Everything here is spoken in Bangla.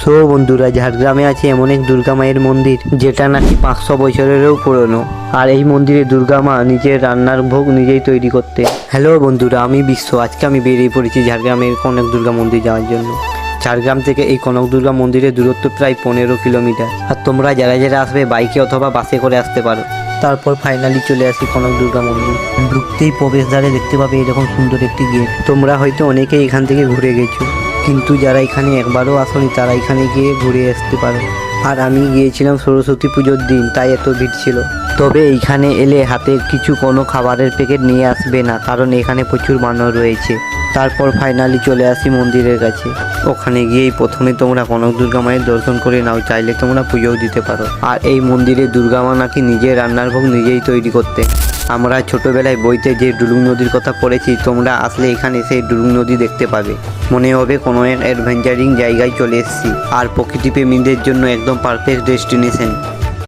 সো বন্ধুরা, ঝাড়গ্রামে আছে এমন এক দুর্গা মায়ের মন্দির যেটা নাকি 500 বছরেরও পুরনো। আর এই মন্দিরে দুর্গা মা নিজের রান্নার ভোগ নিজেই তৈরি করতে। হ্যালো বন্ধুরা, আমি বিশ্ব। আজকে আমি বেরিয়ে পড়েছি ঝাড়গ্রামের কনক দুর্গা মন্দির যাওয়ার জন্য। ঝাড়গ্রাম থেকে এই কনক দুর্গা মন্দিরের দূরত্ব প্রায় 15 কিলোমিটার। আর তোমরা যারা যারা আসবে বাইকে অথবা বাসে করে আসতে পারো। তারপর ফাইনালি চলে আসি কনক দুর্গা মন্দির। ঢুকতেই প্রবেশদ্বারে দেখতে পাবে এরকম সুন্দর একটি গেট। তোমরা হয়তো অনেকেই এখান থেকে ঘুরে গেছো, কিন্তু যারা এখানে একবারও আসনি তারা এখানে গিয়ে ঘুরে আসতে পারো। আর আমি গিয়েছিলাম সরস্বতী পুজোর দিন, তাই এত ভিড় ছিল। তবে এইখানে এলে হাতে কিছু কোনো খাবারের প্যাকেট নিয়ে আসবে না, কারণ এখানে প্রচুর বানর রয়েছে। তারপর ফাইনালি চলে আসি মন্দিরের কাছে। ওখানে গিয়েই প্রথমে তোমরা কনক দুর্গা মায়ের দর্শন করে নাও, চাইলে তোমরা পুজোও দিতে পারো। আর এই মন্দিরে দুর্গা মা নাকি নিজের রান্নার ভোগ নিজেই তৈরি করতে। আমরা ছোটবেলায় বইতে যে ডুলুং নদীর কথা পড়েছি, তোমরা আসলে এখানে সেই ডুলুং নদী দেখতে পাবে। মনে হবে কোনো এক অ্যাডভেঞ্চারিং জায়গায় চলে এসেছি। আর প্রকৃতি প্রেমীদের জন্য একদম পারফেক্ট ডেস্টিনেশন।